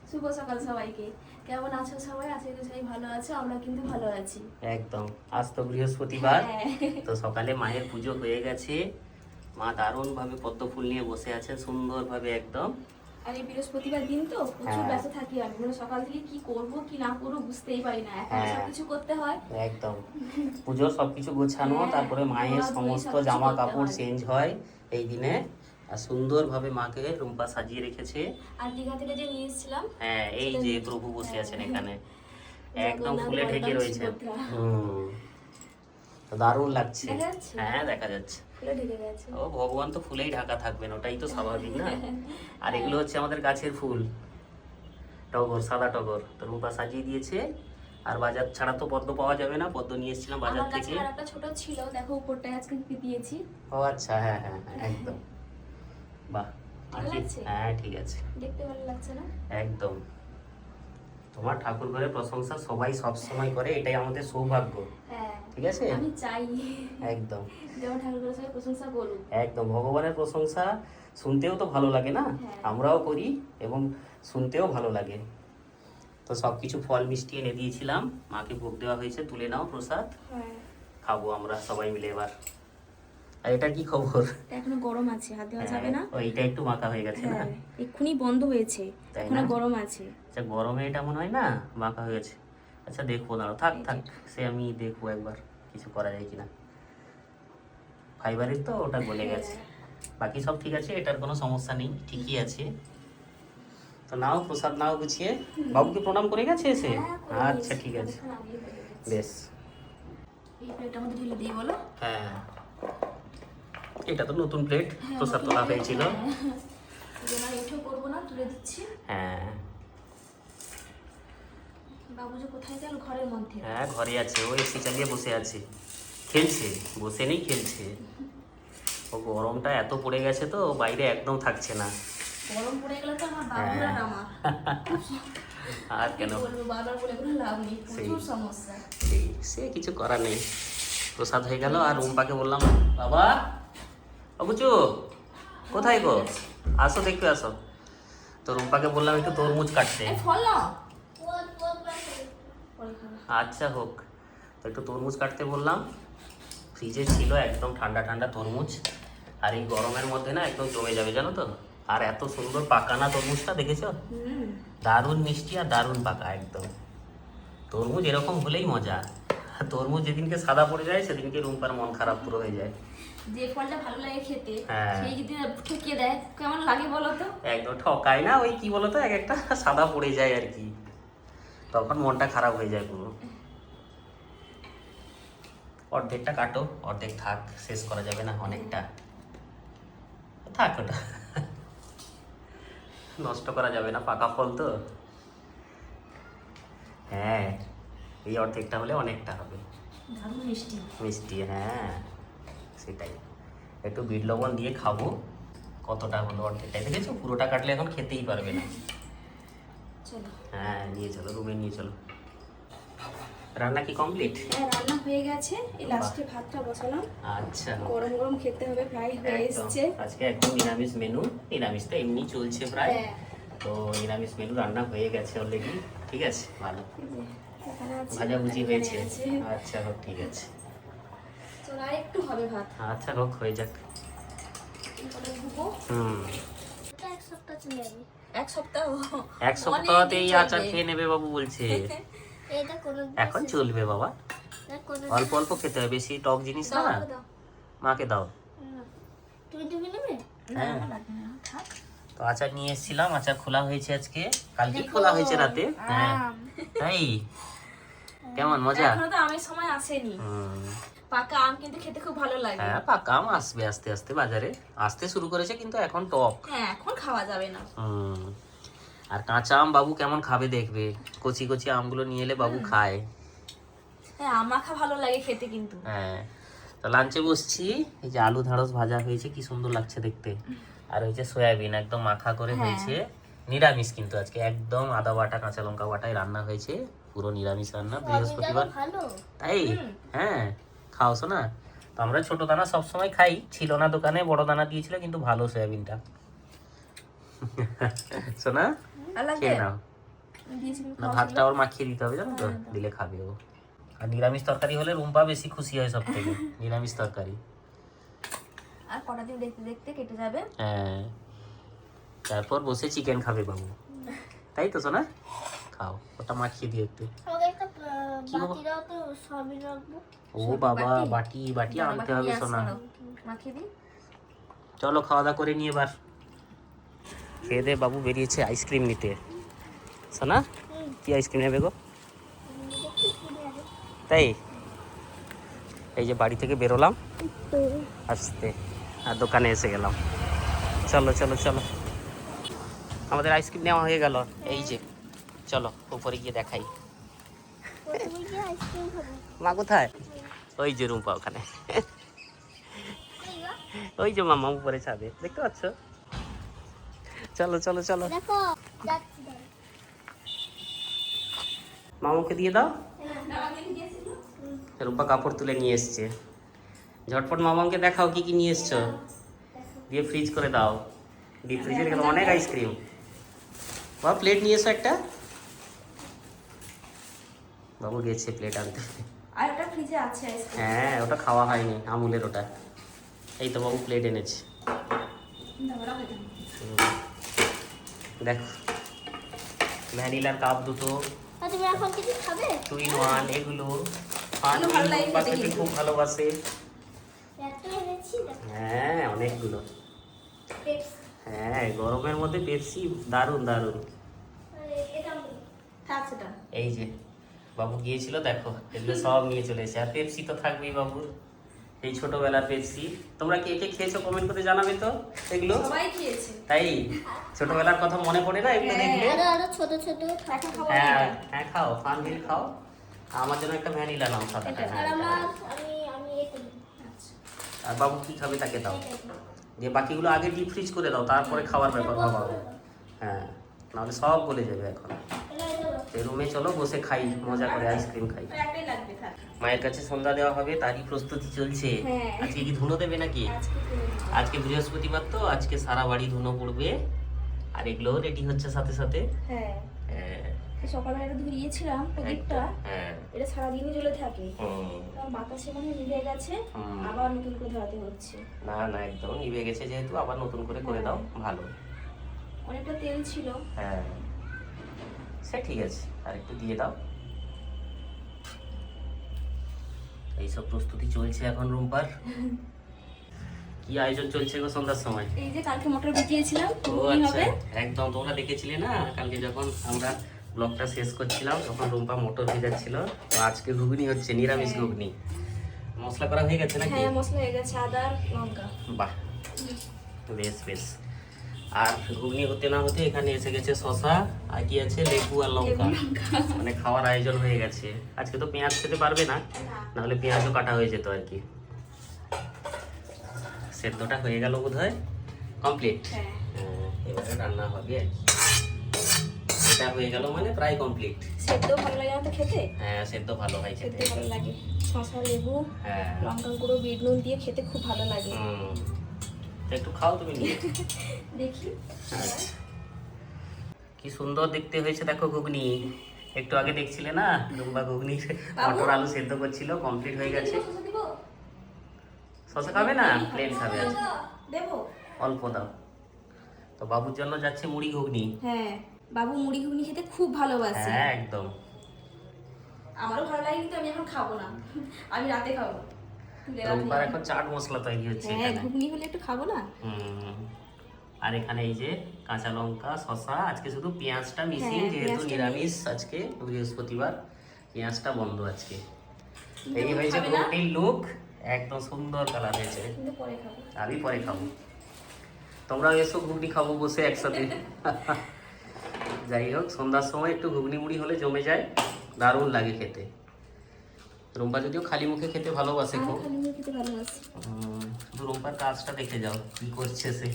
শুভ সকাল সবাইকে। কেমন আছো সবাই? আশা করি সবাই ভালো আছো, আমরা কিন্তু ভালো আছি। একদম। আজ তো বৃহস্পতিবার, হ্যাঁ। তো সকালে মায়ের পুজো হয়ে গেছে। মা দারুণ ভাবে পদ্ম ফুল নিয়ে বসে আছে, সুন্দর ভাবে একদম। আর এই বৃহস্পতিবার দিন তো প্রচুর হ্যাঁ। ব্যস্ত থাকি আমি, মানে সকাল থেকে কি করব কি না করবো বুঝতেই পারি না, এখন হ্যাঁ। সবকিছু করতে হয়। একদম পুজোর সবকিছু গোছানো, হ্যাঁ, তারপরে মায়ের ধোয়া ধুয়ি সমস্ত সবকিছু জামা করতে কাপড় হয়। চেঞ্জ হয় এই দিনে। আর সুন্দর ভাবে মাকে রুম্পা সাজিয়ে রেখেছে। আর দীঘা থেকে যে নিয়ে এসেছিলাম, হ্যাঁ, এই সেটা যে নিয়ে- প্রভু বসে হ্যাঁ। আছেন এখানে, একদম জগন্নাথ, ফুলে ঢেকে বলরাম, রয়েছে। সুভদ্রা। তো দারুণ লাগছে। দেখা যাচ্ছে? হ্যাঁ, দেখা যাচ্ছে। ফুলে ঢেকে গেছে। ও ভগবান তো ফুলেই ঢাকা থাকবেন, ওটাই তো স্বাভাবিক না? আর এগুলো হচ্ছে আমাদের গাছের ফুল, টগর, সাদা টগর। তো রূপা সাজিয়ে দিয়েছে। আর বাজার ছাড়া তো পদ্ম পাওয়া যাবে না, পদ্ম নিয়ে এসেছিলাম বাজার আমার কাছে থেকে। আর একটা ছোট ছিল, দেখো উপরটায় আজকে দিয়েছি। ও আচ্ছা, হ্যাঁ হ্যাঁ হ্যাঁ, একদম। বাহ, ভালো লাগছে? হ্যাঁ ঠিক আছে, দেখতে ভালো লাগছে না? একদম। তোমার ঠাকুর ঘরের প্রশংসা সবাই সব সময় করে, এটাই আমাদের সৌভাগ্য। হ্যাঁ, ঠিক আছে, আমি চাই একদম যেমন ঠাকুর সবাই প্রশংসা করুক। একদম। ভগবানের প্রশংসা শুনতেও তো ভালো লাগে না? হ্যাঁ। আমরাও করি এবং শুনতেও ভালো লাগে। তো সব কিছু ফল মিষ্টি এনে দিয়েছিলাম, মাকে ভোগ দেওয়া হয়েছে, তুলে নাও প্রসাদ, হ্যাঁ, খাবো আমরা সবাই মিলে এবার। আর এটা কি খবর? এটা এখনো গরম আছে, হাত দেওয়া যাবে না। ওইটা একটু মাখা হয়ে গেছে না? হ্যাঁ, এক্ষুনি বন্ধ হয়েছে, তাই এখনো না? গরম আছে। আচ্ছা, গরমে এটা মনে হয় না মাখা হয়ে গেছে। আচ্ছা দেখবো, দাঁড়াও, থাক এই যে। থাক, সে আমি দেখবো একবার কিছু করা যায় কিনা। ফাইবারের তো ওটা গলে গেছে, বাকি সব ঠিক আছে, এটার কোনো সমস্যা নেই, ঠিকই আছে। তো নাও প্রসাদ, নাও গুছিয়ে। বাবুকে প্রণাম করে গেছে এসে? হ্যাঁ, করে আচ্ছা দিয়েছি, ঠিক আছে, অনেকক্ষণ আগেই হয়ে গেছে। বেশ। এই প্লেটটার মধ্যে ঢেলে দিই বলো। হ্যাঁ, এটা তো নতুন প্লেট, হ্যাঁ, প্রসাদ নতুন তোলা plate, হয়েছিল। হ্যাঁ। এই জন্য আর এঁঠো করবো না, তুলে দিচ্ছি। হ্যাঁ বাবু যে কোথায় গেল? ঘরের মধ্যে। হ্যাঁ, ঘরে আছে, ও এসি চালিয়ে বসে আছে, খেলছে, বসে নেই, খেলছে। ও গরমটা এত পড়ে গেছে তো বাইরে একদম থাকছে না। গরম পড়ে গেলে তো আমার বাবুর আর আমার আর কি কেন, বলবো, বারবার বলে কোনো লাভ নেই, প্রচুর সমস্যা। সে কিছু করার নেই। প্রসাদ হয়ে গেল, আর রুম্পাকে বললাম, বাবা বাবুচু কোথায় গো, আসো দেখতে আসো। তো রুম্পাকে বললাম একটু তরমুজ কাটতে। এই ফল নাও। আচ্ছা হোক, তো একটু তরমুজ কাটতে বললাম। ফ্রিজে ছিল একদম ঠান্ডা ঠান্ডা তরমুজ, আর এই গরমের মধ্যে না একদম জমে যাবে জানো তো। আর এত সুন্দর পাকা না তরমুজটা, দেখেছো? দারুণ মিষ্টি আর দারুণ পাকা একদম। তরমুজ এরকম হলেই মজা। আর তরমুজ যেদিনকে সাদা পড়ে যায় সেদিনকে রুম্পার মন খারাপ পুরো হয়ে যায়। যে ফলটা ভালো লাগে খেতে, হ্যাঁ। সেই যদি ঠকিয়ে দেয় কেমন লাগে বলো তো? একদম ঠকায় না, ওই কি বলতো, এক একটা সাদা পড়ে যায় আর কি, তখন মনটা খারাপ হয়ে যায় পুরো। অর্ধেকটা কাটো, অর্ধেক থাক, শেষ করা যাবে না, অনেকটা থাক, ওটা নষ্ট করা যাবে না, পাকা ফল তো। হ্যাঁ, এই অর্ধেকটা হলে অনেকটা হবে। দারুণ মিষ্টি। মিষ্টি, হ্যাঁ সেটাই। একটু বিট লবণ দিয়ে খাবো। কতটা হলো, অর্ধেকটাই, দেখেছো? পুরোটা কাটলে এখন খেতেই পারবে না। চলো। হ্যাঁ, নিয়ে চলো, রুমে নিয়ে চলো। রান্না কি কমপ্লিট? হ্যাঁ, রান্না হয়ে গেছে, এই লাস্টে ভাতটা বসালাম। আচ্ছা, গরম গরম খেতে হবে, প্রায় হয়ে একদম। এসছে। আজকে একদম নিরামিষ মেনু, নিরামিষ তো এমনি চলছে প্রায়। হ্যাঁ। তো নিরামিষ মেনু রান্না হয়ে গেছে অলরেডি, ঠিক আছে, ভালো। এই যে, এখানে আছে, ভাজাভুজি এখানে হয়েছে, আছে। আচ্ছা হোক, ঠিক আছে। চলো, আর একটু হবে ভাত। আচ্ছা হোক, হয়ে যাক। তাহলে ধুবো। এক সপ্তাহ? এক সপ্তাহতেই আচার খেয়ে নেবে বাবু বলছে। এখন চলবে বাবা, অল্প অল্প খেতে হবে, বেশি টক জিনিস না। মাকে দাও। হ্যাঁ, তো আচার নিয়ে এসেছিলাম, আচার খোলা হয়েছে আজকে, কালকেই খোলা হয়েছে রাতে। হ্যাঁ, তাই কেমন মজা? এখনো তো আমের সময় আসেনি। পাকা আম কিন্তু খেতে খুব ভালো লাগে। হ্যাঁ, পাকা আম আসবে আস্তে আস্তে, বাজারে আসতে শুরু করেছে, কিন্তু এখন টক। হ্যাঁ, এখন খাওয়া যাবে না। আর কাঁচা আম বাবু কেমন খাবে দেখবে, কচি কচি আমগুলো নিয়ে এলে বাবু খায়। হ্যাঁ, আম মাখা ভালো লাগে খেতে কিন্তু। হ্যাঁ, তো লাঞ্চে বসছি, এই যে আলু ঢ্যাঁড়স ভাজা হয়েছে, কি সুন্দর লাগছে দেখতে। আর হয়েছে সয়াবিন, একদম মাখা করে হয়েছে। নিরামিষ কিন্তু আজকে, একদম আদা বাটা কাঁচা লঙ্কা বাটায় রান্না হয়েছে, পুরো নিরামিষ রান্না, বৃহস্পতিবার। তাই? হ্যাঁ, খাও শোনা। তো আমরা ছোট দানা সবসময় খাই, ছিল না দোকানে, বড় দানা দিয়েছিল, কিন্তু ভালো সয়াবিনটা। শোনা, ভালো লাগে? খেয়ে নাও। দিয়েছিলাম না খাওয়া ভাতটা ছিল। ওর মাখিয়ে দিতে হবে জানো তো, হ্যাঁ। দিলে খাবে ও। আর নিরামিষ তরকারি হলে রুম্পা বেশি খুশি হয় সব থেকে, নিরামিষ তরকারি। আর কটা দিন দেখতে দেখতে কেটে যাবে। হ্যাঁ, তারপর বসে চিকেন খাবে বাবু, তাই তো সোনা? খাও, ওটা মাখিয়ে দিও একটু। আমাকে একটা কি বাবা? বাটি দাও তো, সবই রাখবো। ও বাবা, বাটি বাটি আনতে হবে সোনা। মাখিয়ে দিই। চলো খাওয়া দাওয়া করে নিয়ে এবার। খেয়ে দে বাবু বেরিয়েছে আইসক্রিম নিতে। সোনা কি আইসক্রিম নেবে গো? তাই এই যে বাড়ি থেকে বেরোলাম আসতে, আর দোকানে এসে গেলাম। চলো চলো চলো, আমাদের আইসক্রিম নেওয়া হয়ে গেল। এই যে চলো উপরে গিয়ে দেখাই। প্রথমে গিয়ে আইসক্রিম খাবো। মা কোথায়? ওই যে রুম্পা ওখানে, এই গো, ওই যে মামা উপরে ছাদে, দেখতে পাচ্ছ? চলো চলো চলো, দেখো যাচ্ছি দাঁড়াও। মামাকে দিয়ে দাও। রুম্পা কাপড় তুলে নিয়ে এসছে, ঝটপট মামাকে দেখাও কি কি নিয়ে এসছো, দিয়ে ফ্রিজ করে দাও। ডিপ ফ্রিজে রেখে দাও অনেক আইসক্রিম। বাবা প্লেট নিয়ে এসো একটা। বাবু গেছে প্লেট আনতে। আর একটা ফ্রিজে আছে আইসক্রিম। হ্যাঁ ওটা খাওয়া হয়নি, আমুলের ওটা। এই তো বাবু প্লেট এনেছে। দেখো ভ্যানিলার কাপ দুটো, আর তুমি এখন কিছু খাবে? 2 in 1 এগুলো। আর ভালো লাগে রুম্পা খেতে খেতে কিন্তু। খুব ভালোবাসে। একটা এনেছি দেখো, হ্যাঁ অনেকগুলো। পেপসি। হ্যাঁ গরমের মধ্যে পেপসি দারুণ দারুণ। এটা থাক সেটা। এই যে বাবু গিয়েছিল দেখো, এগুলো সব নিয়ে চলে এসেছে। আর পেপসি তো থাকবেই বাবুর, এই ছোটবেলার পেপসি। তোমরা কে কে খেয়েছো কমেন্ট করে জানাবে তো এগুলো। সবাই খেয়েছে। তাই ছোটবেলার কথা মনে পড়ে না এগুলো দেখলে? আরো আরো ছোট ছোট এখন খাবো হ্যাঁ এটা। হ্যাঁ খাও, ফানবিল খাও। আমার জন্য একটা ভ্যানিলা নাও সাদাটা। এটা। আর হ্যাঁ, আমার এটা। আমি এটা নিই। আচ্ছা। আর বাবু কি খাবে তাকে দাও। দিয়ে বাকিগুলো আগে ডিপ ফ্রিজ করে দাও, তারপরে খাওয়ার ব্যাপার ভাবাবো। হ্যাঁ নাহলে সব গলে যাবে এখন। এই রুমে চলো বসে খাই, মজা করে আইসক্রিম খাই। আর একটাই লাগবে থাক। মায়ের কাছে সন্ধ্যা দেওয়া হবে, তারই প্রস্তুতি চলছে। হ্যাঁ। আজকে কি ধুনো দেবে নাকি? আজকে করে দিই। আজকে বৃহস্পতিবার তো, আজকে সারা বাড়ি ধুনো পড়বে। আর এগুলোও রেডি হচ্ছে সাথে সাথে। হ্যাঁ। হ্যাঁ সকালবেলা এটা ধরিয়েছিলাম প্রদীপটা, হ্যাঁ। এটা সারাদিনই জ্বলে থাকে। হুম। কারণ বাতাসে মনে হয় নিভে গেছে, হুম। আবার নতুন করে ধরাতে হচ্ছে। না না একদম নিভে গেছে যেহেতু, আবার নতুন করে দাও ভালো। অনেকটা তেল ছিল। হ্যাঁ সে ঠিক আছে, আর একটু দিয়ে দাও। এইসব প্রস্তুতি চলছে এখন রুম্পার। কি আয়োজন চলছে গো সন্ধ্যার সময়? এই যে কালকে মটর ভিজিয়েছিলাম, ও ঘুগনি আচ্ছা, হবে। একদম তোমরা দেখেছিলে না কালকে যখন আমরা ব্লগটা শেষ করছিলাম, তখন রুম্পা মোটর ভেজাচ্ছিল। তো আজকে ঘুগনি হচ্ছে, নিরামিষ ঘুগনি। মশলা করা হয়ে গেছে নাকি? হ্যাঁ মশলা হয়ে গেছে, আদা আর লঙ্কা। বাহ বেশ বেশ। আর ঘুগনি হতে না হতে এখানে এসে গেছে শশা, আর কি আছে লেবু আর লঙ্কা। মানে খাওয়ার আয়োজন হয়ে গেছে। আজকে তো পেঁয়াজ খেতে পারবে না, নাহলে পেঁয়াজও কাটা হয়ে যেত আর কি। সেদ্ধটা হয়ে গেল বোধহয় কমপ্লিট। হ্যাঁ। এবারে রান্না হবে আর কি। এটা হয়ে গেল মানে প্রায় কমপ্লিট। সেদ্ধ ভালো লাগে না তো খেতে, হ্যাঁ সেদ্ধ ভালো হয় খেতে খেতে। ভালো লাগে। শসা লেবু হ্যাঁ লঙ্কা গুঁড়ো বিট নুন দিয়ে খেতে খুব ভালো লাগে। হুম। তো একটু খাও তুমি নিয়ে। দেখি। আচ্ছা। কি সুন্দর দেখতে হয়েছে দেখো ঘুগনি। একটু আগে দেখছিলে না লম্বা ঘুগনি, মটর আলু সেদ্ধ করছিল, কমপ্লিট হয়ে গেছে। শসা দিব? শসা খাবে না, প্লেন খাবে আজকে। দেবো? অল্প দাও। তো বাবুর জন্য যাচ্ছে মুড়ি ঘুগনি। হ্যাঁ বাবু মুড়ি ঘুগনি খেতে খুব ভালোবাসে। হ্যাঁ একদম। আমারও ভালো লাগে কিন্তু আমি এখন খাবো না, আমি রাতে খাবো। তুলে রোববার রাখলাম। এখন চাট মশলা তৈরি হচ্ছে হ্যাঁ এখানে। ঘুগনি হলে একটু খাবো না। হুম। আর এখানে এই যে কাঁচা লঙ্কা শসা, আজকে শুধু পেঁয়াজটা মিসিং, হ্যাঁ, যেহেতু পেঁয়াজটা নিরামিষ আজকে বৃহস্পতিবার, পেঁয়াজটা বন্ধ আজকে। এই হয়েছে খাবে না? ঘুগনির লুক, একদম সুন্দর কালার হয়েছে। কিন্তু পরে খাবো। আমি পরে খাবো, তোমরা এসো ঘুগনি খাবো বসে একসাথে। যাই হোক সন্ধ্যার সময় একটু ঘুগনি মুড়ি হলে জমে যায়, দারুণ লাগে খেতে। রুম্পা যদিও খালি মুখে খেতে ভালোবাসে আমি খুব। খালি মুড়ি খেতে ভালোবাসি। শুধু রুম্পার কাজটা দেখে যাও কি করছে সে।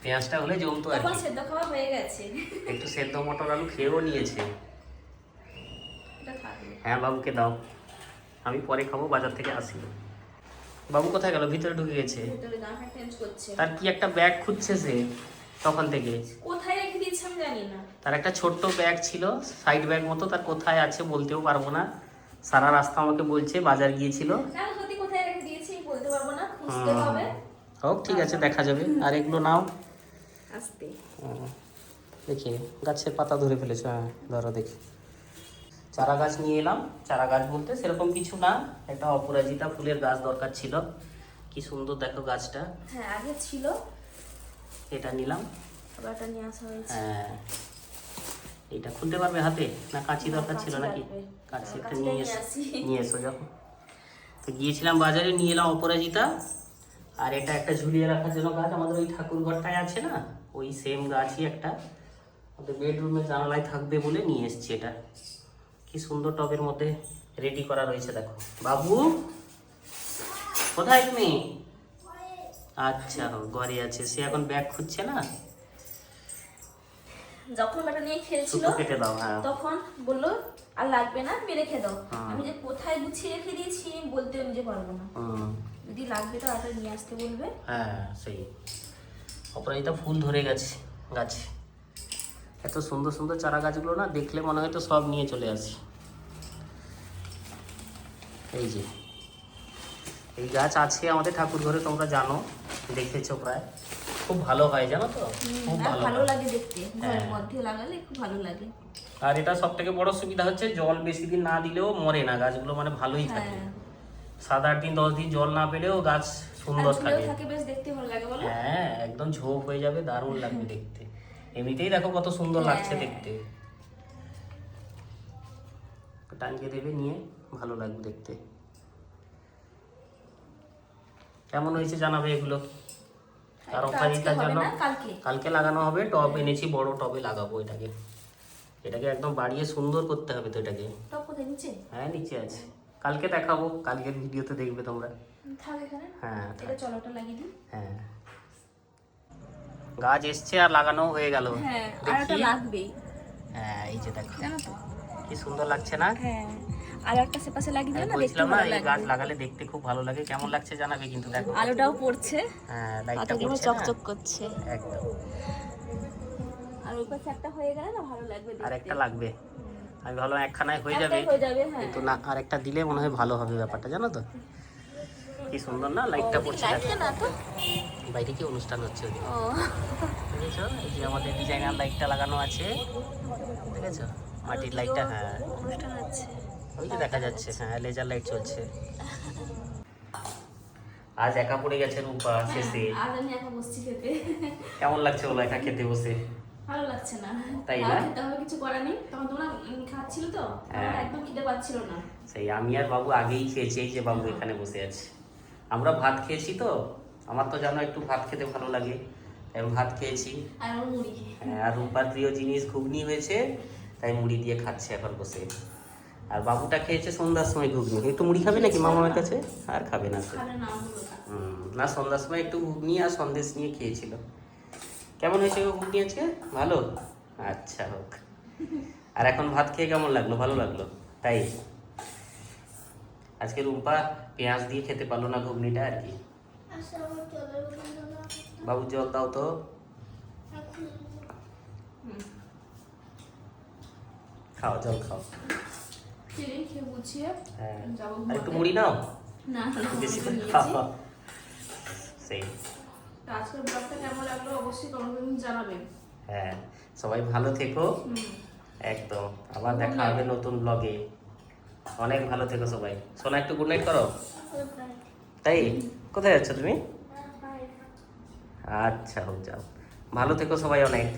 পেঁয়াজটা হলে জমতো আর তখন কি। সেদ্ধ খাওয়া হয়ে গেছে। একটু সেদ্ধ মটর আলু খেয়েও নিয়েছে। এটা থাকবে। হ্যাঁ বাবুকে দাও, আমি পরে খাবো, বাজার থেকে আসি। বাবু কোথায় গেল? ভিতরে ঢুকে গেছে। ভেতরে জামা চেঞ্জ করছে। তার কি একটা ব্যাগ খুঁজছে সে তখন থেকে। কোথায় রেখে দিয়েছে আমি জানি না। তার একটা ছোট্ট ব্যাগ ছিল, সাইড ব্যাগ মতো, তার কোথায় আছে বলতেও পারবো না। সারা রাস্তা আমাকে বলছে বাজার গিয়েছিল। না সত্যি কোথায় রেখে দিয়েছি বলতে পারবো না, খুঁজতে হবে। হোক, ঠিক আছে, দেখা যাবে। আর এগুলো নাও। আস্তে দেখি গাছের পাতা ধরে ফেলেছে। হ্যাঁ ধরো দেখি। চারা গাছ নিয়ে এলাম। চারা গাছ বলতে সেরকম কিছু না, একটা অপরাজিতা ফুলের গাছ দরকার ছিল। কি সুন্দর দেখো গাছটা। হ্যাঁ আগে ছিল, এটা নিলাম। আবার এটা নিয়ে আসা হয়েছে। হ্যাঁ, এটা খুলতে পারবে হাতে না কাঁচি দরকার ছিল কাঁচি নাকি? লাগবে। কাঁচি একটা কাঁচিটা নিয়ে নিয়ে আসি। নিয়ে এসো যখন। তো গিয়েছিলাম বাজারে, নিয়ে এলাম অপরাজিতা। আর এটা একটা ঝুলিয়ে রাখার জন্য গাছ, আমাদের ওই ঠাকুর ঘরটায় আছে না, ওই সেম গাছই একটা আমাদের বেডরুমের জানালায় থাকবে বলে নিয়ে এসেছি এটা। কি সুন্দর টবের মধ্যে রেডি করা রয়েছে দেখো। বাবু কোথায় তুমি? আচ্ছা ঘরে আছে, সে এখন ব্যাগ খুঁজছে না। যখন ওটা নিয়ে খেলছিল সুতো কেটে দাও। হ্যাঁ তখন বললো আর লাগবে না, তুমি রেখে দাও। হ্যাঁ। আমি যে কোথায় গুছিয়ে রেখে দিয়েছি বলতেও নিজে পারবো না। যদি লাগবে তো আটা নিয়ে আসতে বলবে। হ্যাঁ সেই অপরাজিতা ফুল ধরে গেছে গাছে। এত সুন্দর সুন্দর চারা গাছগুলো না দেখলে মনে হয় তো সব নিয়ে চলে আসি। এই যে এই গাছ আছে আমাদের ঠাকুর ঘরে, তোমরা জানো, দেখেছো প্রায়। খুব ভালো হয় জানো তো, খুব আর ভালো ভালো হয়। লাগে দেখতে, ঘরের হ্যাঁ। মধ্যে লাগালে খুব ভালো লাগে। আর এটা সব থেকে বড় সুবিধা হচ্ছে জল বেশি দিন না দিলেও মরে না গাছগুলো, মানে ভালোই থাকে। হ্যাঁ 7-8 দিন 10 দিন জল না পেলেও গাছ আর সুন্দর ঝুলেও থাকে। থাকে, বেশ দেখতে ভালো লাগে বলো। হ্যাঁ একদম ঝোপ হয়ে যাবে, দারুণ লাগবে দেখতে। এমনিতেই দেখো কত সুন্দর লাগছে হ্যাঁ। দেখতে। টাঙ্গিয়ে দেবে নিয়ে, ভালো লাগবে দেখতে। কেমন হয়েছে জানাবে এগুলো। আর এটা অপরাজিতার আজকে হবে জন্য না, কালকে। কালকে লাগানো হবে। টব এনেছি, বড় টবে লাগাবো এটাকে। এটাকে একদম বাড়িয়ে সুন্দর করতে হবে তো এটাকে। টপ কোথায় নিচে? হ্যাঁ নিচে আছে, কালকে দেখাবো, কালকের ভিডিওতে দেখবে তোমরা। থাক এখানে। হ্যাঁ এটা চলো ওটা লাগিয়ে দিই। হ্যাঁ গাছ এসছে আর লাগানো হয়ে গেল। হ্যাঁ আর দেখি। ওটা লাগবেই, হ্যাঁ এই যে দেখো জানো তো। কি সুন্দর লাগছে না? হ্যাঁ আর একটা সেপাশে লাগিয়ে আমি দিও না, দেখতে বলছিলাম না ভালো এই লাগবে। গাছ লাগালে দেখতে খুব ভালো লাগে। কেমন লাগছে জানাবে কিন্তু। দেখো আলোটাও পড়ছে, হ্যাঁ লাইটটা পাতাগুলো পড়ছে না? চকচক করছে। একদম। আর ওই পাশে একটা হয়ে গেলে না ভালো লাগবে দেখতে। আর একটা লাগবে। আমি ভাবলাম একখানায় হয়ে যাবে, একটাই হয়ে যাবে। হ্যাঁ কিন্তু না, আর একটা দিলে মনে হয় ভালো হবে ব্যাপারটা, জানো তো। কি সুন্দর না লাইটটা পড়ছে দেখো। লাইটটা না তো। বাইরে কি অনুষ্ঠান হচ্ছে ওদিকে, ও দেখেছো? এই যে আমাদের ডিজাইনার লাইটটা লাগানো আছে, দেখেছো? মাটির লাইটটা। হ্যাঁ অনুষ্ঠান আছে। ওই যে দেখা যাচ্ছে, হ্যাঁ লেজার লাইট চলছে। আজ একা পড়ে গেছে রূপা শেষে। আজ আমি একা বসছি খেতে। কেমন লাগছে বলো একা খেতে বসে? ভালো লাগছে না। তাই তাও না? খেতে হবে, কিছু করার নেই। তখন তোমরা খাচ্ছিল তো, আমার হ্যাঁ। একদম খিদে পাচ্ছিল না। সেই আমি আর বাবু আগেই খেয়েছি, এই যে বাবু এখানে বসে আছে। আমরা ভাত খেয়েছি তো, আমার তো জানো একটু ভাত খেতে ভালো লাগে, তাই আমি ভাত খেয়েছি। আর আমার মুড়ি। হ্যাঁ, আর রূপার প্রিয় জিনিস ঘুগনি হয়েছে, তাই মুড়ি দিয়ে খাচ্ছে এখন বসে। আর বাবুটা খেয়েছে সন্ধ্যার সময় ঘুগনি। একটু মুড়ি খাবে নাকি মামার কাছে? আর খাবে না সে। খাবে না আমগুলো খা। না সন্ধ্যার সময় একটু ঘুগনি আর সন্দেশ নিয়ে খেয়েছিল। কেমন হয়েছে গো ঘুগনি আজকে? ভালো? আচ্ছা হোক। আর এখন ভাত খেয়ে কেমন লাগলো? ভালো লাগলো? তাই আজকে রুম্পা পেঁয়াজ দিয়ে খেতে পারলো না ঘুগনিটা আর কি। আচ্ছা আমার জলের বোতল দাও। বাবু জল দাও তো। খাও জল খাও। খেয়ে খেয়ে গুছিয়ে হ্যাঁ যাবো আর একটু ঘুমাতে। মুড়ি নাও, না বেশি করে নিয়েছি। খাও। সেই তো আজকের ব্লগটা কেমন লাগলো অবশ্যই কমেন্ট জানাবেন। হ্যাঁ সবাই ভালো থেকো। একদম আবার দেখা হবে নতুন ব্লগে। অনেক ভালো থেকো সবাই। সোনা একটু গুড নাইট করো। তাই কোথায় যাচ্ছ তুমি? আচ্ছা হোক যাও, ভালো থেকো সবাই অনেক।